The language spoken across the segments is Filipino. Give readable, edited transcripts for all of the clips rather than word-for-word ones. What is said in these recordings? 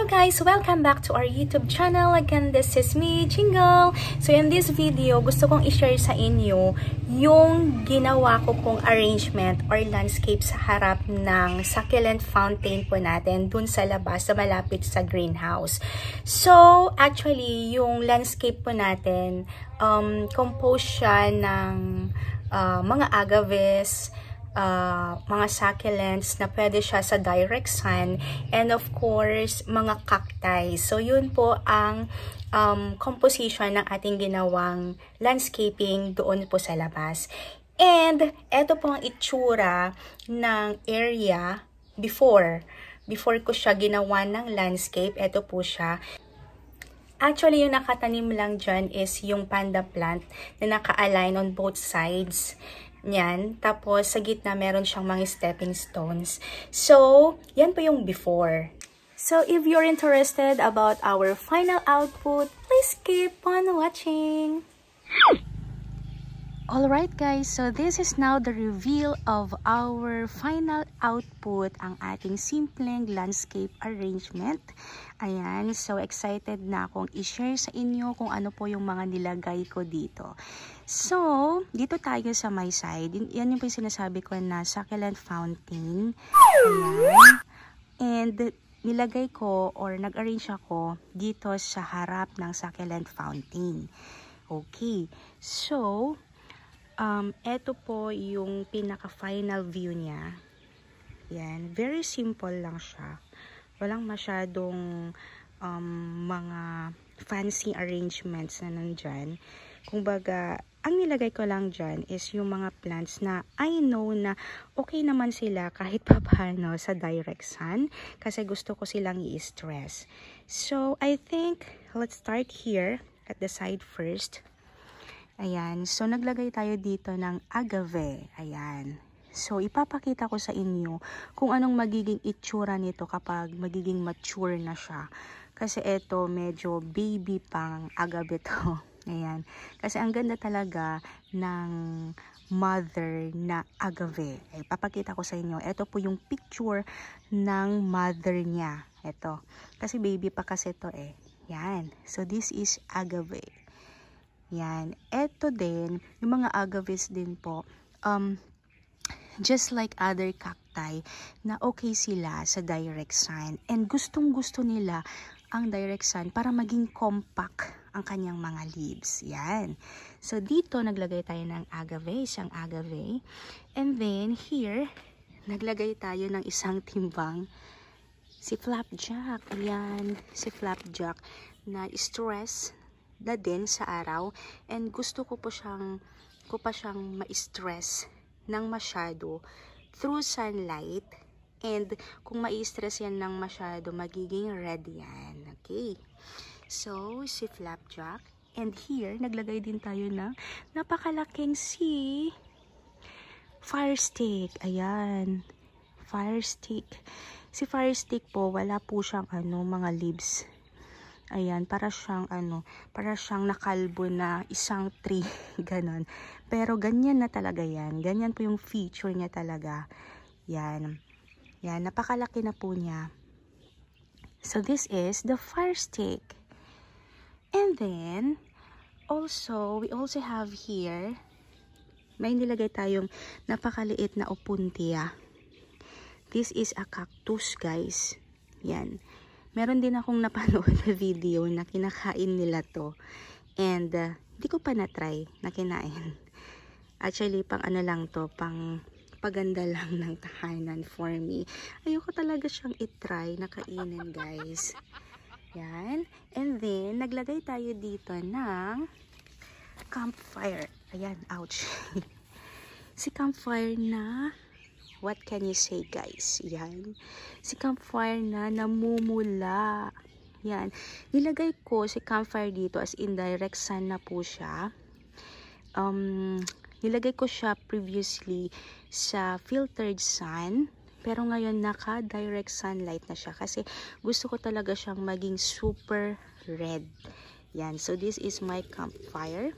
Hello guys! Welcome back to our YouTube channel. Again, this is me, Jingle. So in this video, gusto kong i-share sa inyo yung ginawa ko pong arrangement or landscape sa harap ng succulent fountain po natin dun sa labas, sa malapit sa greenhouse. So actually, yung landscape po natin, composed siya ng mga agaves, mga succulents na pwede siya sa direct sun, and of course mga cacti. So yun po ang composition ng ating ginawang landscaping doon po sa labas. And eto po ang itsura ng area before ko siya ginawa ng landscape. Eto po siya. Actually, yung nakatanim lang dyan is yung panda plant na naka-align on both sides. Yan. Tapos, sa gitna, meron siyang mga stepping stones. So, yan po yung before. So, if you're interested about our final output, please keep on watching. Alright guys, so this is now the reveal of our final output, ang ating simpleng landscape arrangement. Ayan, so excited na akong i-share sa inyo kung ano po yung mga nilagay ko dito. So, dito tayo sa my side. Yan yung po yung sinasabi ko na succulent fountain. Ayan. And nilagay ko or nag-arrange ako dito sa harap ng succulent fountain. Okay, so eto po yung pinaka-final view niya. Yan. Very simple lang siya. Walang masyadong mga fancy arrangements na nandyan. Kumbaga, ang nilagay ko lang dyan is yung mga plants na I know na okay naman sila kahit papaano sa direct sun. Kasi gusto ko silang i-stress. So, I think, let's start here at the side first. Ayan, so naglagay tayo dito ng agave. Ayan. So, ipapakita ko sa inyo kung anong magiging itsura nito kapag magiging mature na siya. Kasi ito, medyo baby pang agave to. Ayan. Kasi ang ganda talaga ng mother na agave. Ipapakita ko sa inyo. Ito po yung picture ng mother niya. Ito. Kasi baby pa kasi ito eh. Yan. So, this is agave. Yan. Eto din, yung mga agaves din po, just like other cacti, na okay sila sa direct sun. And gustong-gusto nila ang direct sun para maging compact ang kanyang mga leaves. Yan. So, dito naglagay tayo ng agave, isang agave. And then, here, naglagay tayo ng isang timbang. Si flapjack. Yan. Si flapjack na stress na din sa araw, and gusto ko pa siyang ma-stress ng masyado through sunlight, and kung ma-stress yan ng masyado, magiging red yan. Okay, so si flapjack, and here naglagay din tayo ng napakalaking si fire stick. Ayan, fire stick. Si fire stick po, wala po siyang mga leaves. Ayan, para siyang nakalbo na isang tree, ganon. Pero ganyan na talaga yan. Ganyan po yung feature niya talaga. Yan. Yan, napakalaki na po niya. So, this is the fire stick. And then, we also have here, may nilagay tayong napakaliit na opuntia. This is a cactus, guys. Yan. Meron din akong napanood na video na kinakain nila to. And, di ko pa na-try na kinain. Actually, pang lang to, pang paganda lang ng tahanan for me. Ayoko talaga siyang i-try na kainin, guys. Yan. And then, naglagay tayo dito ng campfire. Ayan, ouch. Si campfire na, what can you say, guys? Yan. Si campfire na namumula. Yan. Nilagay ko si campfire dito as indirect sun na po siya. Nilagay ko siya previously sa filtered sun. Pero ngayon naka-direct sunlight na siya. Kasi gusto ko talaga siyang maging super red. Yan. So, this is my campfire.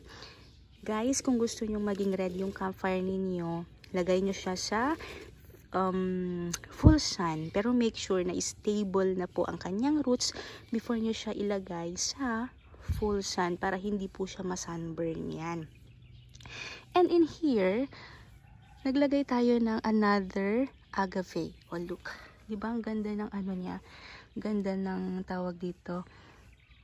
Guys, kung gusto nyo maging red yung campfire ninyo, lagay nyo siya sa full sun, pero make sure na stable na po ang kanyang roots before nyo siya ilagay sa full sun para hindi po siya masunburn yan. And in here, naglagay tayo ng another agave. Oh, look. Diba ang ganda ng ano niya? Ganda ng tawag dito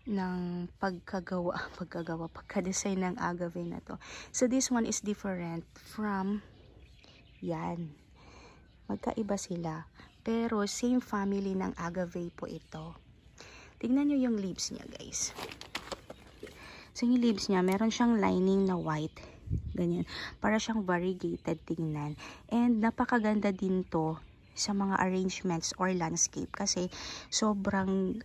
ng pagka-design ng agave na to. So this one is different from yan. Magkaiba sila. Pero same family ng agave po ito. Tingnan nyo yung leaves niya, guys. So yung leaves niya, meron siyang lining na white. Ganyan. Para siyang variegated tingnan. And napakaganda din to sa mga arrangements or landscape kasi sobrang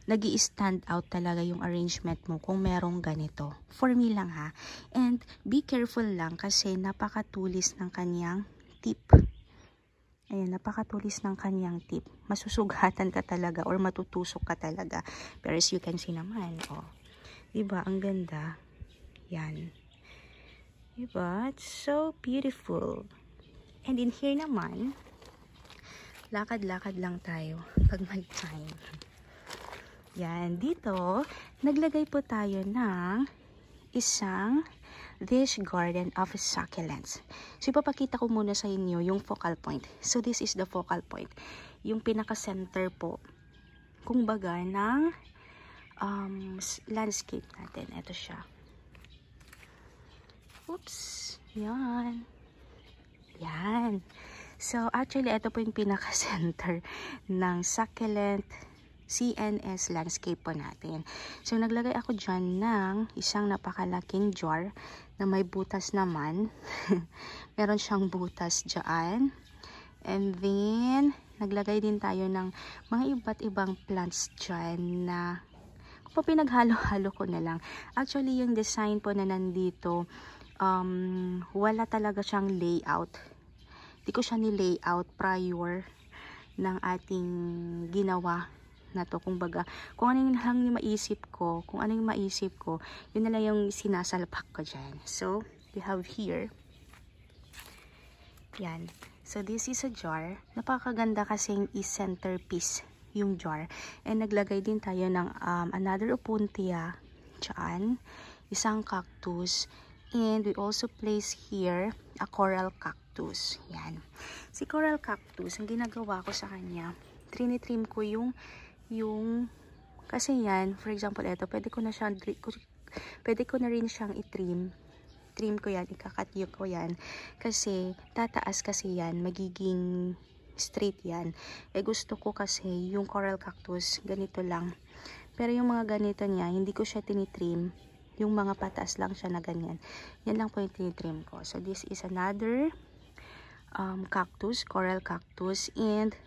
nag-i-stand out talaga yung arrangement mo kung merong ganito. For me lang ha. And be careful lang kasi napakatulis ng kanyang tip. Ayan, napakatulis ng kanyang tip. Masusugatan ka talaga or matutusok ka talaga. Pero as you can see naman, oh. Diba? Ang ganda. Yan. Diba? It's so beautiful. And in here naman, lakad-lakad lang tayo pag may time. Yan, dito, naglagay po tayo ng isang dish garden of succulents. So, ipapakita ko muna sa inyo yung focal point. So, this is the focal point. Yung pinaka-center po, kung baga, ng landscape natin. Ito siya. Oops. Yan. Yan. So, actually, ito po yung pinaka-center ng succulent CNS landscape po natin. So, naglagay ako dyan ng isang napakalaking jar na may butas naman. Meron siyang butas dyan. And then, naglagay din tayo ng mga iba't ibang plants dyan na kung pinaghalo-halo ko na lang. Actually, yung design po na nandito, wala talaga siyang layout. Di ko siya ni-layout prior ng ating ginawa na to. Kumbaga, kung ano yung maisip ko, yun na lang yung sinasalpak ko dyan. So, we have here, yan. So, this is a jar. Napakaganda kasing i-centerpiece yung jar. And naglagay din tayo ng another opuntia dyan, isang cactus, and we also place here a coral cactus. Yan. Si coral cactus, ang ginagawa ko sa kanya, trim ko yung kasi yan, for example, ito, pwede ko na rin siyang i-trim. Trim ko yan, ikakat ko yan. Kasi, tataas kasi yan, magiging straight yan. Eh, gusto ko kasi yung coral cactus, ganito lang. Pero yung mga ganito niya, hindi ko siya tinitrim. Yung mga pataas lang siya na ganyan. Yan lang po yung tinitrim ko. So, this is another cactus, coral cactus, and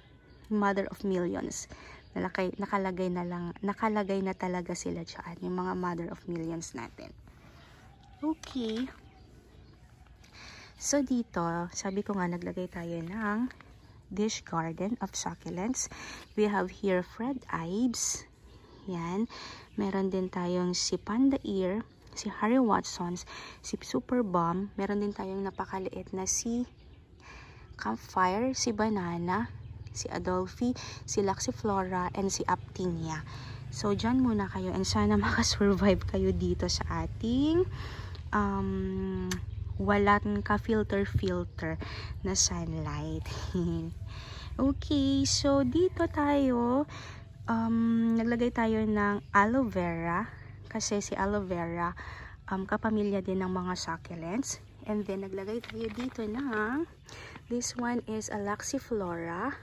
mother of millions. Nakalagay na talaga sila dyan. Yung mga mother of millions natin. Okay. So, dito, sabi ko nga, naglagay tayo ng dish garden of succulents. We have here Fred Ives. Yan. Meron din tayong si Panda Ear, si Harry Watsons, si Super Bomb. Meron din tayong napakaliit na si Campfire, si Banana, si Adolphi, si Laxiflora, and si Aptinia. So, dyan muna kayo and sana makasurvive kayo dito sa ating walang ka-filter na sunlight. Okay, so dito tayo naglagay tayo ng aloe vera kasi si aloe vera kapamilya din ng mga succulents. And then naglagay tayo dito ng this one is a Laxiflora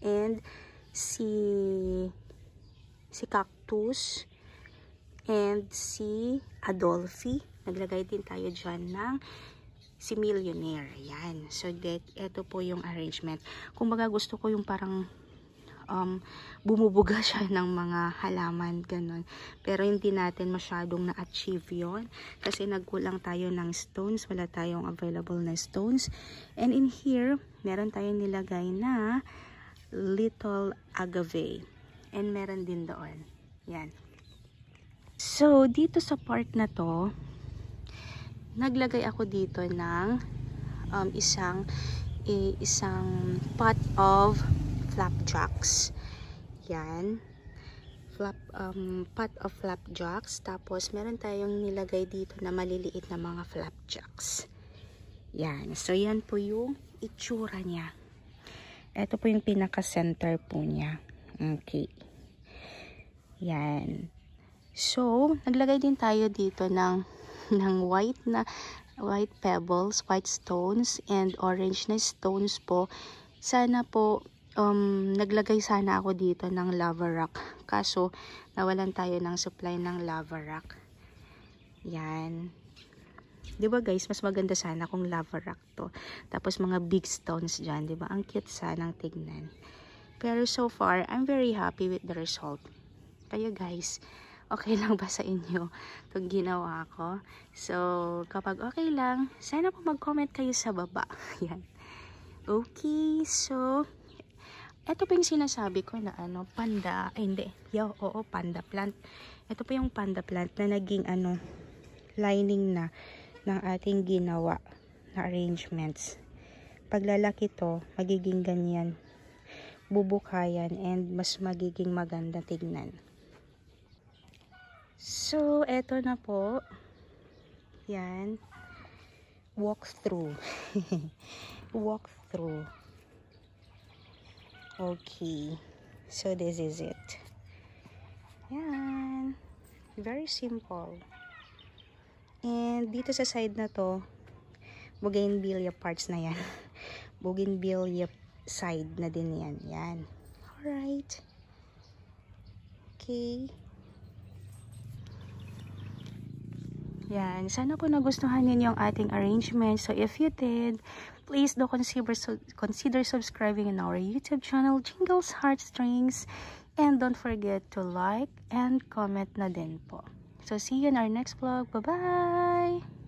and si cactus and si Adolphi. Naglagay din tayo dyan ng si Millionaire. Yan. So, ito po yung arrangement. Kung baga gusto ko yung parang bumubuga siya ng mga halaman, ganun. Pero hindi natin masyadong na-achieve yun. Kasi nagkulang tayo ng stones. Wala tayong available na stones. And in here, meron tayong nilagay na little agave. And meron din doon. Yan. So, dito sa part na to, naglagay ako dito ng isang isang pot of flapjacks. Yan. Pot of flapjacks. Tapos, meron tayong nilagay dito na maliliit na mga flapjacks. Yan. So, yan po yung itsura niya. Ito po yung pinaka-center po niya. Okay. Yan. So, naglagay din tayo dito ng white pebbles, white stones, and orange na stones po. Sana po, naglagay sana ako dito ng lava rock. Kaso, nawalan tayo ng supply ng lava rock. Yan. Diba guys, mas maganda sana kung lava rock to. Tapos mga big stones dyan, diba? Ang cute sanang tignan. Pero so far, I'm very happy with the result. Kayo guys, okay lang ba sa inyo itong ginawa ko? So, kapag okay lang, sana po mag-comment kayo sa baba. Yan. Okay, so, ito po yung sinasabi ko na panda, panda plant. Ito po yung panda plant na naging lining na ng ating ginawa na arrangements. Paglalaki to, magiging ganyan. Bubukayan and mas magiging maganda tignan. So, eto na po. Yan. Walk through. Walk through. Okay. So, this is it. Yan. Very simple. And, dito sa side na to, bougainvillea parts na yan. Bougainvillea side na din yan. Yan. Alright. Okay. Yan. Sana po nagustuhan ninyo ang ating arrangement. So, if you did, please do consider subscribing in our YouTube channel, Jingles Heartstrings. And don't forget to like and comment na din po. So, see you in our next vlog. Bye-bye!